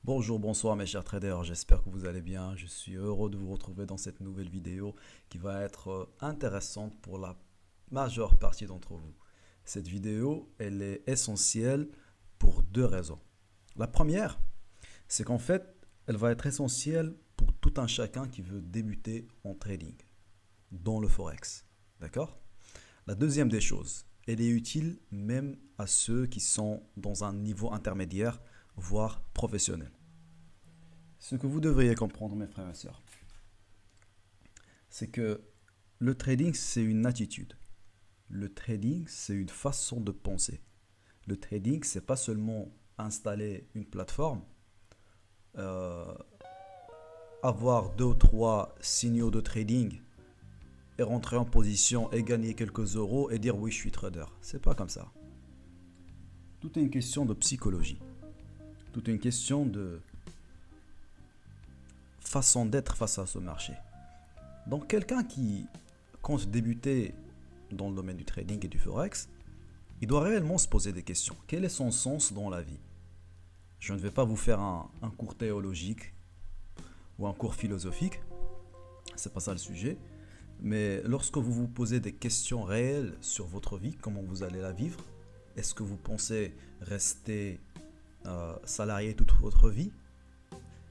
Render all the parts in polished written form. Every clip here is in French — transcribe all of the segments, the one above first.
Bonjour, bonsoir mes chers traders, j'espère que vous allez bien. Je suis heureux de vous retrouver dans cette nouvelle vidéo qui va être intéressante pour la majeure partie d'entre vous. Cette vidéo, elle est essentielle pour deux raisons. La première, c'est qu'en fait, elle va être essentielle pour tout un chacun qui veut débuter en trading, dans le Forex. D'accord? La deuxième des choses, elle est utile même à ceux qui sont dans un niveau intermédiaire, voire professionnel. Ce que vous devriez comprendre, mes frères et sœurs, c'est que le trading, c'est une attitude. Le trading, c'est une façon de penser. Le trading, c'est pas seulement installer une plateforme, euh, avoir deux ou trois signaux de trading et rentrer en position et gagner quelques euros et dire oui, je suis trader. C'est pas comme ça. Tout est une question de psychologie. Tout est une question de façon d'être face à ce marché. Donc quelqu'un qui compte débuter dans le domaine du trading et du forex, il doit réellement se poser des questions. Quel est son sens dans la vie? Je ne vais pas vous faire un cours théologique ou un cours philosophique, c'est pas ça le sujet. Mais lorsque vous vous posez des questions réelles sur votre vie, comment vous allez la vivre, est-ce que vous pensez rester salarié toute votre vie,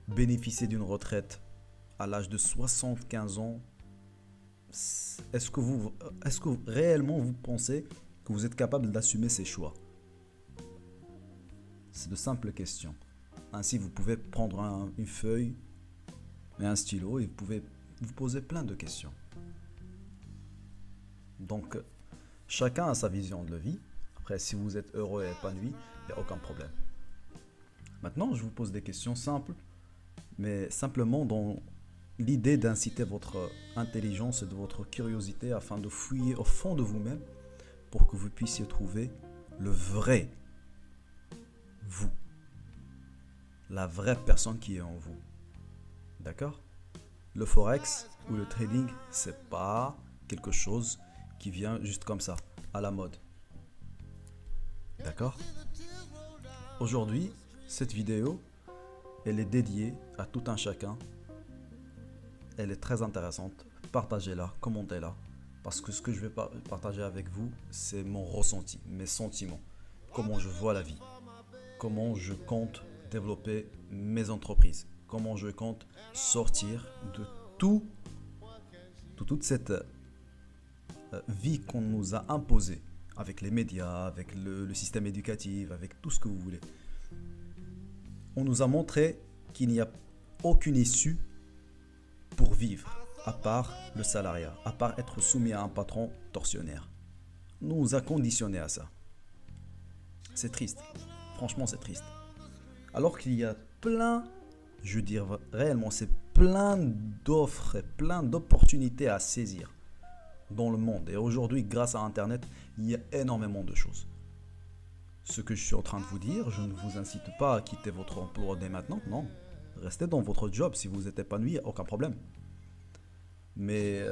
bénéficier d'une retraite à l'âge de 75 ans? Est-ce que réellement vous pensez que vous êtes capable d'assumer ces choix? C'est de simples questions. Ainsi, vous pouvez prendre une feuille et un stylo et vous pouvez vous poser plein de questions. Donc, chacun a sa vision de la vie. Après, si vous êtes heureux et épanoui, il n'y a aucun problème. Maintenant, je vous pose des questions simples, mais simplement dans l'idée d'inciter votre intelligence et de votre curiosité afin de fouiller au fond de vous-même pour que vous puissiez trouver le vrai vous, la vraie personne qui est en vous. D'accord? Le forex ou le trading, c'est pas quelque chose qui vient juste comme ça, à la mode. D'accord? Aujourd'hui, cette vidéo, elle est dédiée à tout un chacun. Elle est très intéressante. Partagez-la, commentez-la. Parce que ce que je vais partager avec vous, c'est mon ressenti, mes sentiments. Comment je vois la vie. Comment je compte développer mes entreprises. Comment je compte sortir de tout, de toute cette vie qu'on nous a imposée. Avec les médias, avec le système éducatif, avec tout ce que vous voulez. On nous a montré qu'il n'y a aucune issue pour vivre, à part le salariat, à part être soumis à un patron tortionnaire. On nous a conditionnés à ça. C'est triste. Franchement, c'est triste. Alors qu'il y a plein, je veux dire réellement, c'est plein d'offres et plein d'opportunités à saisir dans le monde. Et aujourd'hui, grâce à Internet, il y a énormément de choses. Ce que je suis en train de vous dire, je ne vous incite pas à quitter votre emploi dès maintenant, non. Restez dans votre job si vous êtes épanoui, aucun problème. Mais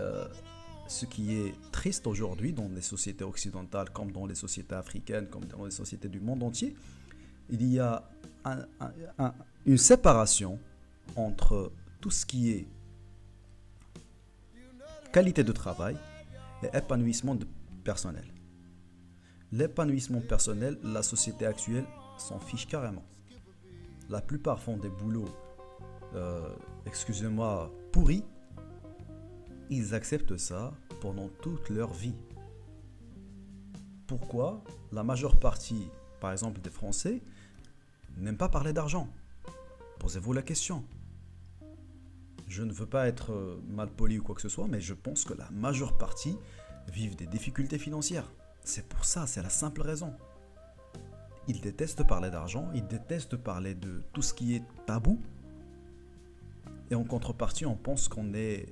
ce qui est triste aujourd'hui dans les sociétés occidentales, comme dans les sociétés africaines, comme dans les sociétés du monde entier, il y a une séparation entre tout ce qui est qualité de travail et épanouissement personnel. L'épanouissement personnel, la société actuelle s'en fiche carrément. La plupart font des boulots, excusez-moi, pourris. Ils acceptent ça pendant toute leur vie. Pourquoi la majeure partie, par exemple, des Français n'aiment pas parler d'argent? Posez-vous la question. Je ne veux pas être mal poli ou quoi que ce soit, mais je pense que la majeure partie vivent des difficultés financières. C'est pour ça, c'est la simple raison. Ils détestent parler d'argent, ils détestent parler de tout ce qui est tabou. Et en contrepartie, on pense qu'on est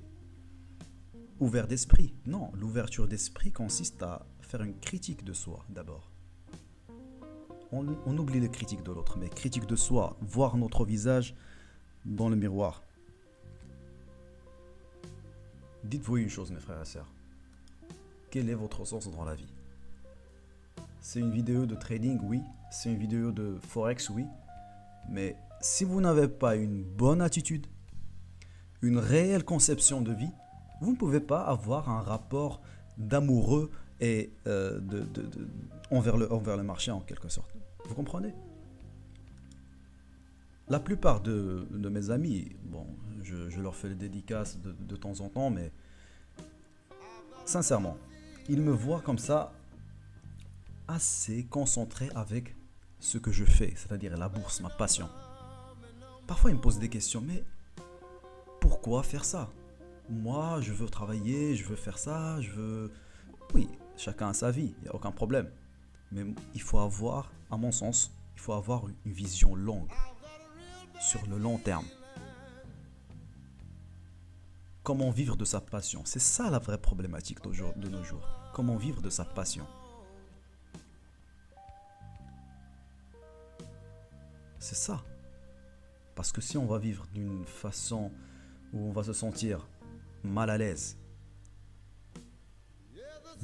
ouvert d'esprit. Non, l'ouverture d'esprit consiste à faire une critique de soi d'abord. On oublie les critiques de l'autre, mais critique de soi, voir notre visage dans le miroir. Dites-vous une chose, mes frères et sœurs. Quel est votre sens dans la vie? C'est une vidéo de trading, oui. C'est une vidéo de forex, oui. Mais Si vous n'avez pas une bonne attitude, une réelle conception de vie, vous ne pouvez pas avoir un rapport d'amoureux et envers le marché en quelque sorte. Vous comprenez? La plupart de mes amis, bon, je leur fais les dédicaces de temps en temps, mais sincèrement, ils me voient comme ça assez concentré avec ce que je fais, c'est-à-dire la bourse, ma passion. Parfois, ils me posent des questions, mais pourquoi faire ça? Moi, je veux travailler, je veux faire ça, je veux... Oui, chacun a sa vie, il n'y a aucun problème. Mais il faut avoir, à mon sens, il faut avoir une vision longue, sur le long terme. Comment vivre de sa passion? C'est ça la vraie problématique de nos jours. Comment vivre de sa passion? C'est ça. Parce que si on va vivre d'une façon où on va se sentir mal à l'aise,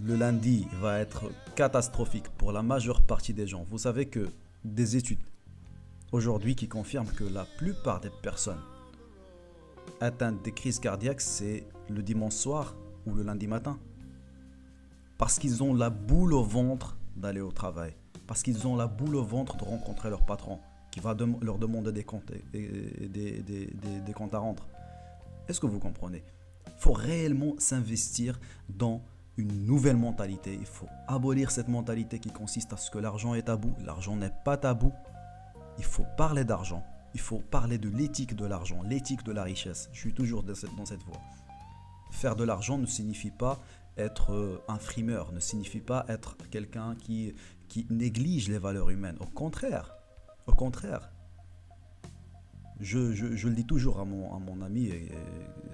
le lundi va être catastrophique pour la majeure partie des gens. Vous savez que des études aujourd'hui qui confirment que la plupart des personnes atteintes des crises cardiaques, c'est le dimanche soir ou le lundi matin. Parce qu'ils ont la boule au ventre d'aller au travail. Parce qu'ils ont la boule au ventre de rencontrer leur patron qui va leur demander des comptes, des comptes à rendre. Est-ce que vous comprenez? Il faut réellement s'investir dans une nouvelle mentalité. Il faut abolir cette mentalité qui consiste à ce que l'argent est tabou. L'argent n'est pas tabou. Il faut parler d'argent. Il faut parler de l'éthique de l'argent, l'éthique de la richesse. Je suis toujours dans cette voie. Faire de l'argent ne signifie pas être un frimeur, ne signifie pas être quelqu'un qui néglige les valeurs humaines. Au contraire. Je le dis toujours à mon ami, et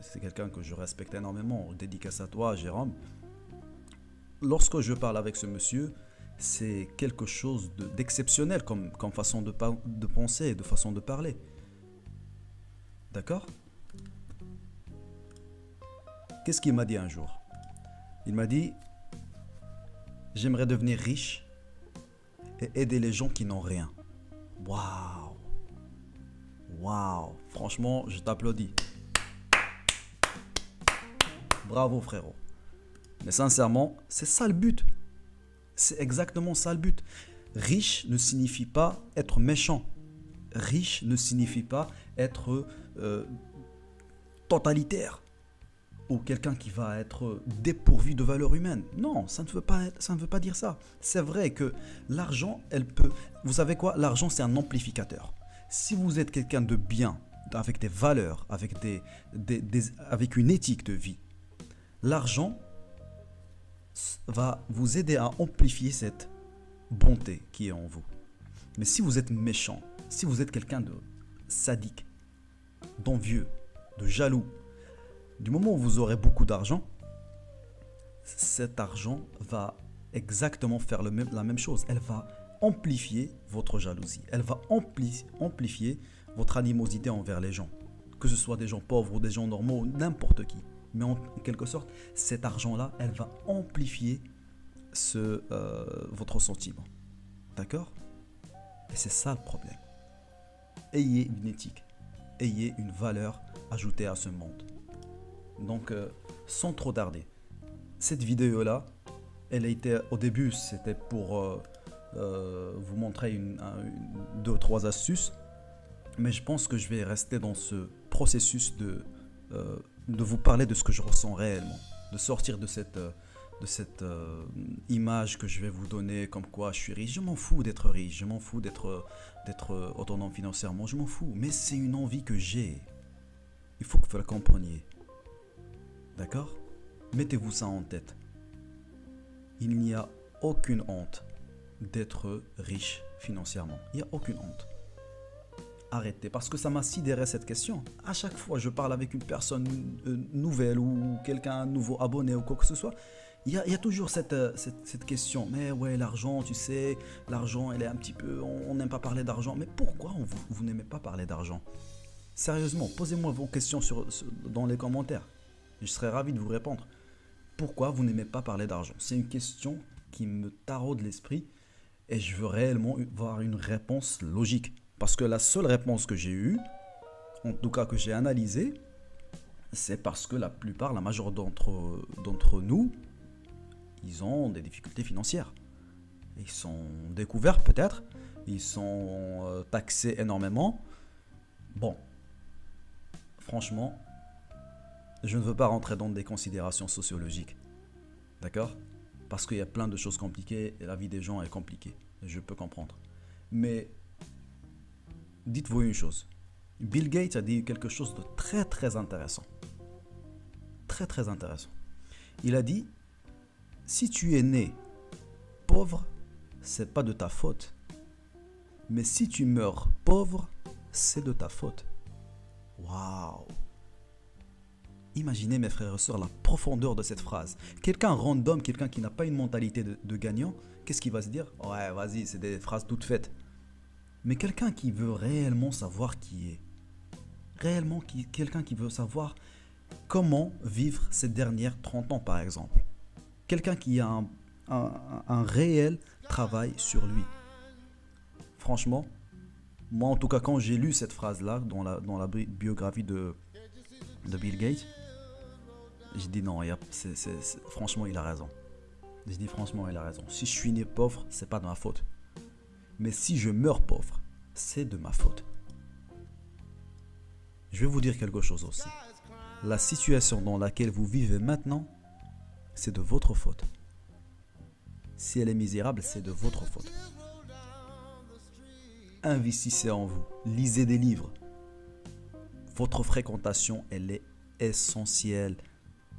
c'est quelqu'un que je respecte énormément, dédicace à toi, Jérôme. Lorsque je parle avec ce monsieur, c'est quelque chose d'exceptionnel comme façon de penser, de façon de parler. D'accord? Qu'est-ce qu'il m'a dit un jour? Il m'a dit, j'aimerais devenir riche et aider les gens qui n'ont rien. Waouh! Waouh! Franchement, je t'applaudis. Bravo frérot. Mais sincèrement, c'est ça le but. C'est exactement ça le but. Riche ne signifie pas être méchant. Riche ne signifie pas être totalitaire. Ou quelqu'un qui va être dépourvu de valeurs humaines. Non, ça ne veut pas dire ça. C'est vrai que l'argent, elle peut... Vous savez quoi? L'argent, c'est un amplificateur. Si vous êtes quelqu'un de bien, avec des valeurs, avec une éthique de vie, l'argent va vous aider à amplifier cette bonté qui est en vous. Mais si vous êtes méchant, si vous êtes quelqu'un de sadique, d'envieux, de jaloux, du moment où vous aurez beaucoup d'argent, cet argent va exactement faire la même chose. Elle va amplifier votre jalousie. Elle va amplifier votre animosité envers les gens. Que ce soit des gens pauvres ou des gens normaux, n'importe qui. Mais en quelque sorte, cet argent-là, elle va amplifier votre sentiment. D'accord? Et c'est ça le problème. Ayez une éthique. Ayez une valeur ajoutée à ce monde. Donc, sans trop tarder, cette vidéo-là, elle a été, au début, c'était pour vous montrer deux ou trois astuces. Mais je pense que je vais rester dans ce processus de vous parler de ce que je ressens réellement. De sortir de cette image que je vais vous donner comme quoi je suis riche. Je m'en fous d'être riche, je m'en fous d'être autonome financièrement, je m'en fous. Mais c'est une envie que j'ai. Il faut que vous la compreniez. D'accord? Mettez-vous ça en tête. Il n'y a aucune honte d'être riche financièrement. Il n'y a aucune honte. Arrêtez, parce que ça m'a sidéré cette question. À chaque fois je parle avec une personne nouvelle ou quelqu'un nouveau abonné ou quoi que ce soit, il y a toujours cette question. Mais ouais, l'argent, tu sais, l'argent, elle est un petit peu... On n'aime pas parler d'argent. Mais pourquoi vous n'aimez pas parler d'argent? Sérieusement, posez-moi vos questions dans les commentaires. Je serais ravi de vous répondre. Pourquoi vous n'aimez pas parler d'argent? C'est une question qui me taraude l'esprit et je veux réellement avoir une réponse logique. Parce que la seule réponse que j'ai eue, en tout cas que j'ai analysée, c'est parce que la majeure d'entre nous, ils ont des difficultés financières. Ils sont découverts peut-être, ils sont taxés énormément. Bon, franchement, je ne veux pas rentrer dans des considérations sociologiques, d'accord? Parce qu'il y a plein de choses compliquées et la vie des gens est compliquée, je peux comprendre. Mais dites-vous une chose, Bill Gates a dit quelque chose de très très intéressant. Très très intéressant. Il a dit, si tu es né pauvre, c'est pas de ta faute. Mais si tu meurs pauvre, c'est de ta faute. Waouh! Imaginez mes frères et sœurs la profondeur de cette phrase. Quelqu'un random, quelqu'un qui n'a pas une mentalité de gagnant, qu'est-ce qu'il va se dire? Ouais, vas-y, c'est des phrases toutes faites. Mais quelqu'un qui veut réellement savoir qui est, quelqu'un qui veut savoir comment vivre ces dernières 30 ans par exemple. Quelqu'un qui a un réel travail sur lui. Franchement, moi en tout cas quand j'ai lu cette phrase-là dans la biographie de Bill Gates, j'ai dit non, franchement il a raison. J'ai dit franchement il a raison. Si je suis né pauvre, c'est pas de ma faute. Mais si je meurs pauvre, c'est de ma faute. Je vais vous dire quelque chose aussi. La situation dans laquelle vous vivez maintenant, c'est de votre faute. Si elle est misérable, c'est de votre faute. Investissez en vous, lisez des livres. Votre fréquentation, elle est essentielle.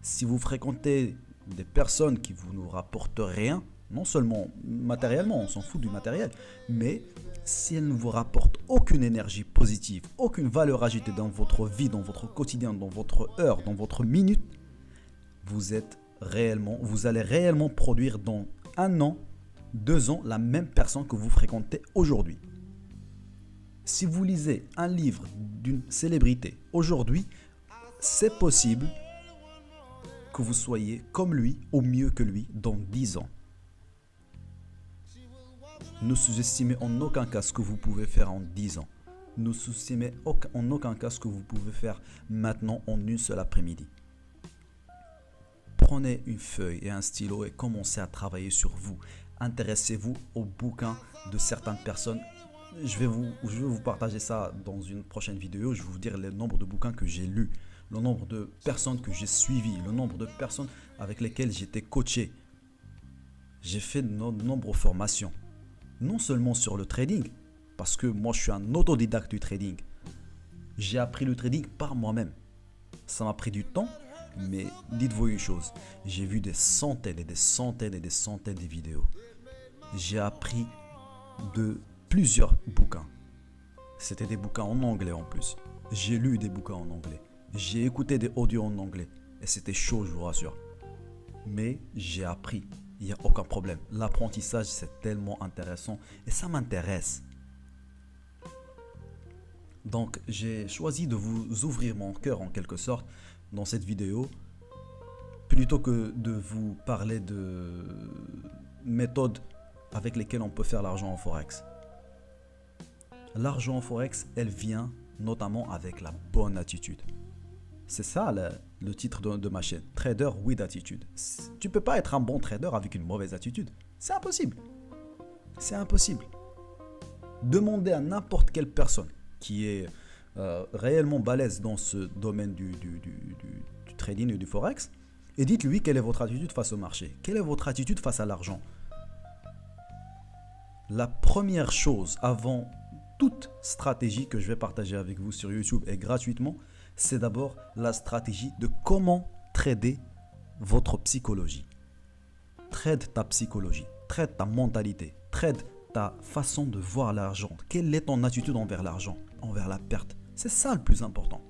Si vous fréquentez des personnes qui vous ne rapportent rien, non seulement matériellement, on s'en fout du matériel, mais si elles ne vous rapportent aucune énergie positive, aucune valeur ajoutée dans votre vie, dans votre quotidien, dans votre heure, dans votre minute, vous allez réellement produire dans 1 an, 2 ans, la même personne que vous fréquentez aujourd'hui. Si vous lisez un livre d'une célébrité aujourd'hui, c'est possible que vous soyez comme lui, ou mieux que lui, dans 10 ans. Ne sous-estimez en aucun cas ce que vous pouvez faire en 10 ans. Ne sous-estimez en aucun cas ce que vous pouvez faire maintenant en une seule après-midi. Prenez une feuille et un stylo et commencez à travailler sur vous. Intéressez-vous aux bouquins de certaines personnes. Je vais vous partager ça dans une prochaine vidéo. Je vais vous dire le nombre de bouquins que j'ai lus, le nombre de personnes que j'ai suivies, le nombre de personnes avec lesquelles j'étais coaché. J'ai fait de nombreuses formations. Non seulement sur le trading, parce que moi je suis un autodidacte du trading. J'ai appris le trading par moi-même. Ça m'a pris du temps, mais dites-vous une chose, j'ai vu des centaines et des centaines et des centaines de vidéos. J'ai appris de plusieurs bouquins. C'était des bouquins en anglais en plus. J'ai lu des bouquins en anglais. J'ai écouté des audios en anglais. Et c'était chaud, je vous rassure. Mais j'ai appris. Il n'y a aucun problème. L'apprentissage, c'est tellement intéressant et ça m'intéresse. Donc, j'ai choisi de vous ouvrir mon cœur en quelque sorte dans cette vidéo plutôt que de vous parler de méthodes avec lesquelles on peut faire l'argent en Forex. L'argent en Forex, elle vient notamment avec la bonne attitude. C'est ça le titre de ma chaîne, Trader with Attitude. Tu ne peux pas être un bon trader avec une mauvaise attitude. C'est impossible. C'est impossible. Demandez à n'importe quelle personne qui est réellement balèze dans ce domaine du trading et du Forex et dites-lui quelle est votre attitude face au marché. Quelle est votre attitude face à l'argent. La première chose avant toute stratégie que je vais partager avec vous sur YouTube et gratuitement, c'est d'abord la stratégie de comment trader votre psychologie. Trade ta psychologie, trade ta mentalité, trade ta façon de voir l'argent. Quelle est ton attitude envers l'argent, envers la perte? C'est ça le plus important.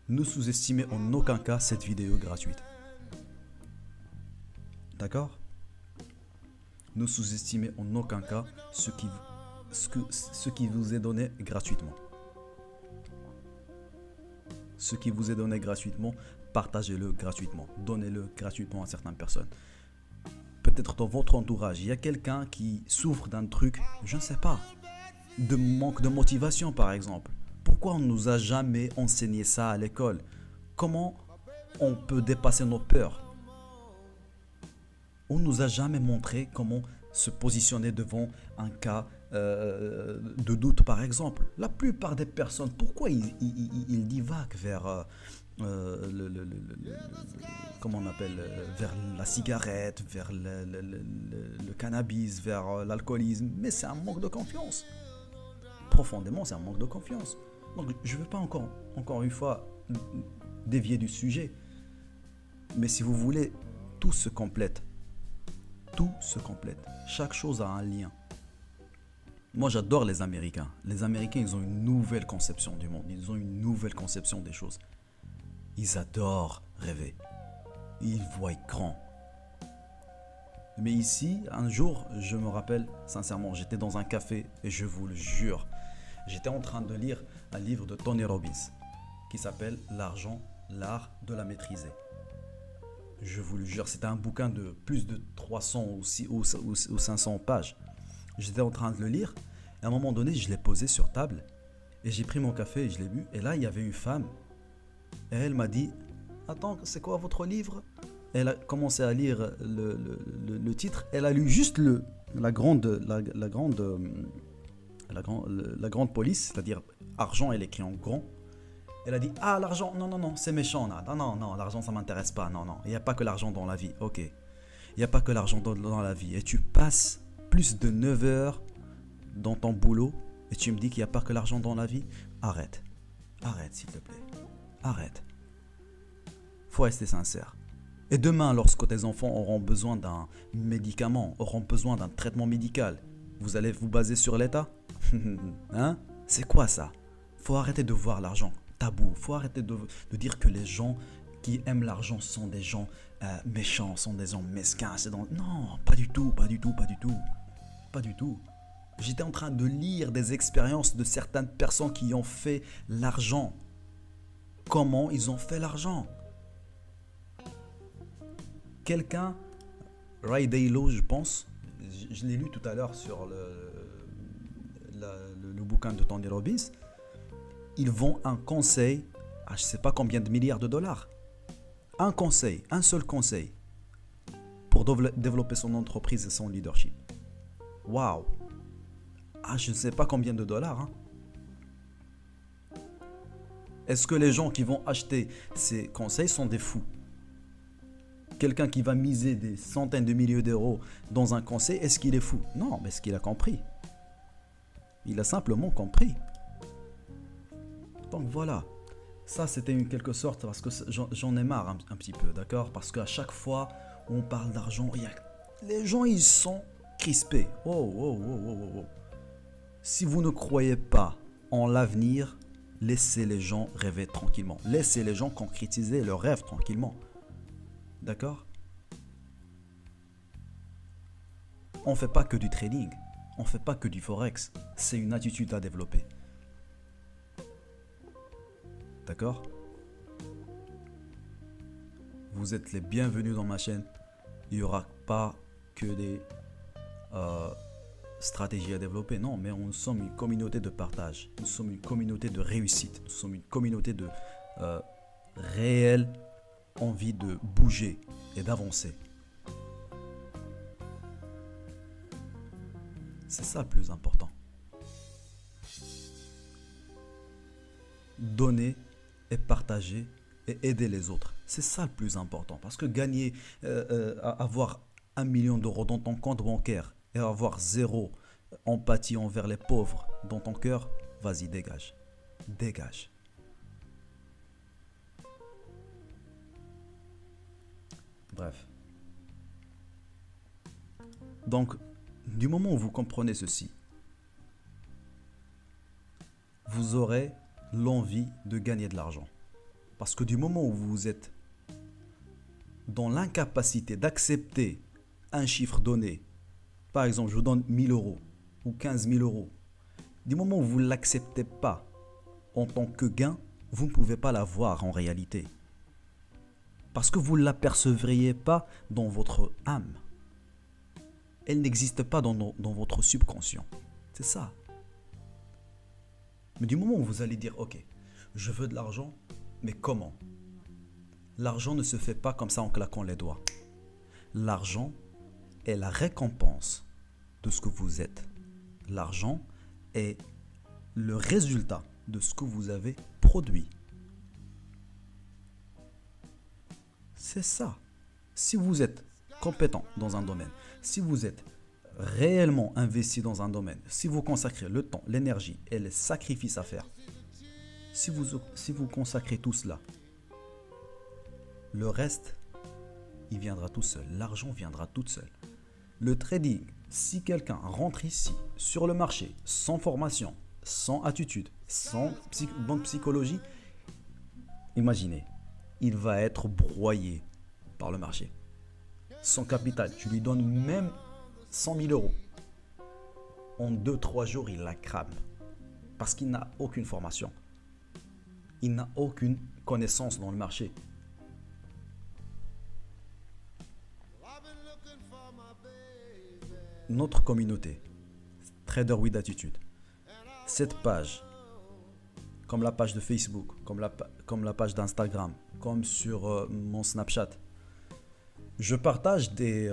Ne sous-estimez en aucun cas cette vidéo gratuite. D'accord? Ne sous-estimez en aucun cas ce qui vous est donné gratuitement. Ce qui vous est donné gratuitement, partagez-le gratuitement. Donnez-le gratuitement à certaines personnes. Peut-être dans votre entourage, il y a quelqu'un qui souffre d'un truc, je ne sais pas. de manque de motivation, par exemple. Pourquoi on ne nous a jamais enseigné ça à l'école? Comment on peut dépasser nos peurs? On ne nous a jamais montré comment se positionner devant un cas de doute, par exemple. La plupart des personnes, pourquoi ils divaguent vers, comment on appelle, vers la cigarette, vers le cannabis, vers l'alcoolisme? Mais c'est un manque de confiance. Profondément, c'est un manque de confiance. Donc, je ne veux pas encore une fois dévier du sujet. Mais si vous voulez, tout se complète. Tout se complète. Chaque chose a un lien. Moi, j'adore les Américains. Les Américains, ils ont une nouvelle conception du monde. Ils ont une nouvelle conception des choses. Ils adorent rêver. Ils voient grand. Mais ici, un jour, je me rappelle, sincèrement, j'étais dans un café et je vous le jure, j'étais en train de lire un livre de Tony Robbins qui s'appelle L'argent, l'art de la maîtriser. Je vous le jure, c'était un bouquin de plus de 300 ou 500 pages. J'étais en train de le lire et à un moment donné, je l'ai posé sur table et j'ai pris mon café et je l'ai bu. Et là, il y avait une femme et elle m'a dit « Attends, c'est quoi votre livre ?» Elle a commencé à lire le titre. Elle a lu juste la grande police, c'est-à-dire argent, elle écrit en grand. Elle a dit « Ah, l'argent, non, c'est méchant. Non, l'argent, ça m'intéresse pas. Non, il n'y a pas que l'argent dans la vie. Ok, il n'y a pas que l'argent dans la vie. Et tu passes plus de 9 heures dans ton boulot et tu me dis qu'il n'y a pas que l'argent dans la vie. Arrête, s'il te plaît. Arrête. Faut rester sincère. Et demain, lorsque tes enfants auront besoin d'un médicament, auront besoin d'un traitement médical, vous allez vous baser sur l'État? Hein? C'est quoi ça? Faut arrêter de voir l'argent tabou. Faut arrêter de dire que les gens qui aiment l'argent sont des gens méchants, sont des gens mesquins. Non, pas du tout. J'étais en train de lire des expériences de certaines personnes qui ont fait l'argent. Comment ils ont fait l'argent? Quelqu'un, Ray Dalio, je pense, je l'ai lu tout à l'heure sur le bouquin de Tony Robbins. Ils vont un conseil à je ne sais pas combien de milliards de dollars. Un conseil, un seul conseil pour développer son entreprise et son leadership. Waouh! Je ne sais pas combien de dollars. Hein. Est-ce que les gens qui vont acheter ces conseils sont des fous? Quelqu'un qui va miser des centaines de milliers d'euros dans un conseil, est-ce qu'il est fou? Non, mais est-ce qu'il a compris? Il a simplement compris. Donc voilà, ça c'était une quelque sorte, parce que j'en ai marre un petit peu, d'accord? Parce qu'à chaque fois où on parle d'argent, les gens ils sont crispés. Oh. Si vous ne croyez pas en l'avenir, laissez les gens rêver tranquillement. Laissez les gens concrétiser leurs rêves tranquillement. D'accord? On ne fait pas que du trading. On ne fait pas que du forex. C'est une attitude à développer. D'accord? Vous êtes les bienvenus dans ma chaîne. Il n'y aura pas que des stratégies à développer. Non, mais nous sommes une communauté de partage. Nous sommes une communauté de réussite. Nous sommes une communauté de réelle envie de bouger et d'avancer. C'est ça le plus important. Donner et partager et aider les autres. C'est ça le plus important. Parce que gagner, avoir 1 million d'euros dans ton compte bancaire et avoir zéro empathie envers les pauvres dans ton cœur, vas-y, dégage. Dégage. Bref. Donc, du moment où vous comprenez ceci, vous aurez l'envie de gagner de l'argent. Parce que du moment où vous êtes dans l'incapacité d'accepter un chiffre donné, par exemple, je vous donne 1000 euros ou 15 000 euros, du moment où vous ne l'acceptez pas en tant que gain, vous ne pouvez pas l'avoir en réalité. Parce que vous ne l'apercevriez pas dans votre âme. Elle n'existe pas dans votre subconscient. C'est ça. Mais du moment où vous allez dire, ok, je veux de l'argent, mais comment? L'argent ne se fait pas comme ça en claquant les doigts. L'argent est la récompense de ce que vous êtes. L'argent est le résultat de ce que vous avez produit. C'est ça. Si vous êtes compétent dans un domaine, si vous êtes réellement investi dans un domaine, si vous consacrez le temps, l'énergie et les sacrifices à faire, si vous consacrez tout cela, le reste, il viendra tout seul. L'argent viendra tout seul. Le trading, si quelqu'un rentre ici, sur le marché, sans formation, sans attitude, sans bonne psychologie, imaginez, il va être broyé par le marché. Son capital, tu lui donnes même 100 000 euros. En 2-3 jours, il la crame. Parce qu'il n'a aucune formation. Il n'a aucune connaissance dans le marché. Notre communauté, Trader with Attitude, cette page, comme la page de Facebook, comme la page d'Instagram, comme sur mon Snapchat, je partage des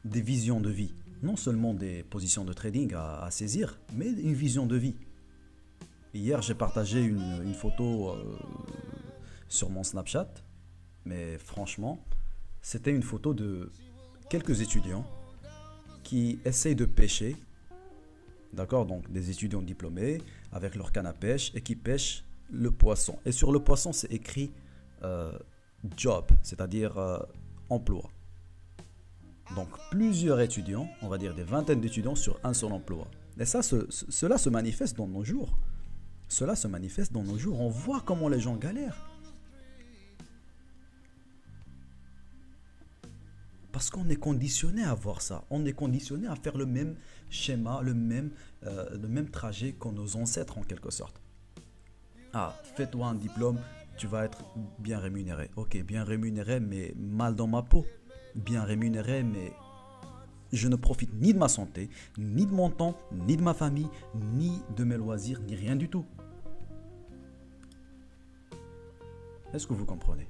visions de vie. Non seulement des positions de trading à saisir, mais une vision de vie. Hier, j'ai partagé une photo sur mon Snapchat, mais franchement, c'était une photo de quelques étudiants qui essayent de pêcher, d'accord, donc des étudiants diplômés avec leur canne à pêche et qui pêchent le poisson. Et sur le poisson, c'est écrit job, c'est-à-dire emploi. Donc plusieurs étudiants, on va dire des vingtaines d'étudiants sur un seul emploi. Et ça, cela se manifeste dans nos jours. Cela se manifeste dans nos jours. On voit comment les gens galèrent. Parce qu'on est conditionné à voir ça. On est conditionné à faire le même schéma, le même trajet que nos ancêtres en quelque sorte. Ah, fais-toi un diplôme, tu vas être bien rémunéré. Ok, bien rémunéré, mais mal dans ma peau. Bien rémunéré, mais je ne profite ni de ma santé, ni de mon temps, ni de ma famille, ni de mes loisirs, ni rien du tout. Est-ce que vous comprenez?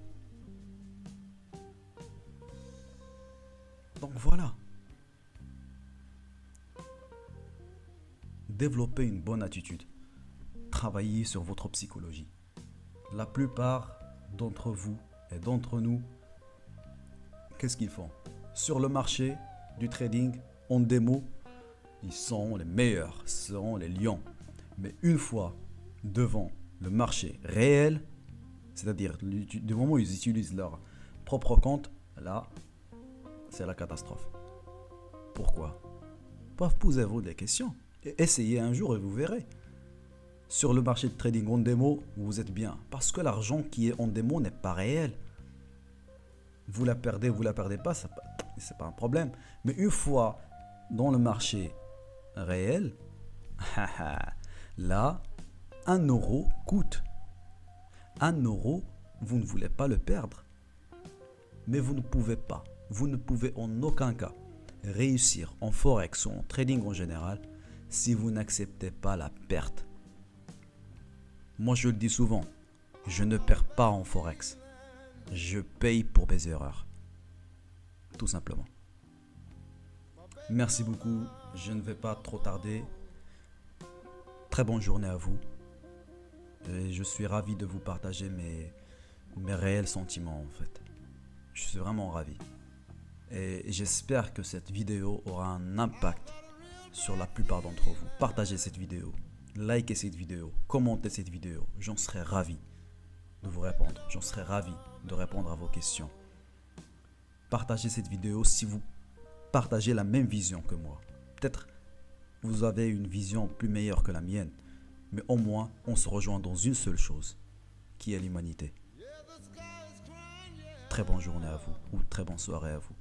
Donc voilà. Développez une bonne attitude. Travaillez sur votre psychologie. La plupart d'entre vous et d'entre nous, qu'est-ce qu'ils font? Sur le marché du trading, en démo, ils sont les meilleurs, seront les lions. Mais une fois devant le marché réel, c'est-à-dire du moment où ils utilisent leur propre compte, là, c'est la catastrophe. Pourquoi? Posez-vous des questions. Essayez un jour et vous verrez. Sur le marché de trading en démo, vous êtes bien. Parce que l'argent qui est en démo n'est pas réel. Vous la perdez pas, c'est pas un problème. Mais une fois dans le marché réel, là, 1 euro coûte. 1 euro, vous ne voulez pas le perdre. Mais vous ne pouvez pas. Vous ne pouvez en aucun cas réussir en forex ou en trading en général si vous n'acceptez pas la perte. Moi, je le dis souvent, je ne perds pas en forex. Je paye pour mes erreurs. Tout simplement. Merci beaucoup. Je ne vais pas trop tarder. Très bonne journée à vous. Et je suis ravi de vous partager mes réels sentiments en fait. Je suis vraiment ravi. Et j'espère que cette vidéo aura un impact sur la plupart d'entre vous. Partagez cette vidéo, likez cette vidéo, commentez cette vidéo. J'en serai ravi de vous répondre. J'en serai ravi de répondre à vos questions. Partagez cette vidéo si vous partagez la même vision que moi. Peut-être vous avez une vision plus meilleure que la mienne, mais au moins on se rejoint dans une seule chose, qui est l'humanité. Très bonne journée à vous, ou très bonne soirée à vous.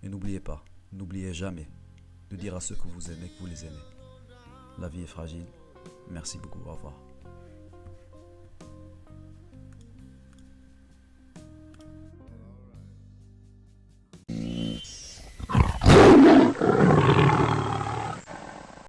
Et n'oubliez pas, n'oubliez jamais de dire à ceux que vous aimez que vous les aimez. La vie est fragile. Merci beaucoup, au revoir.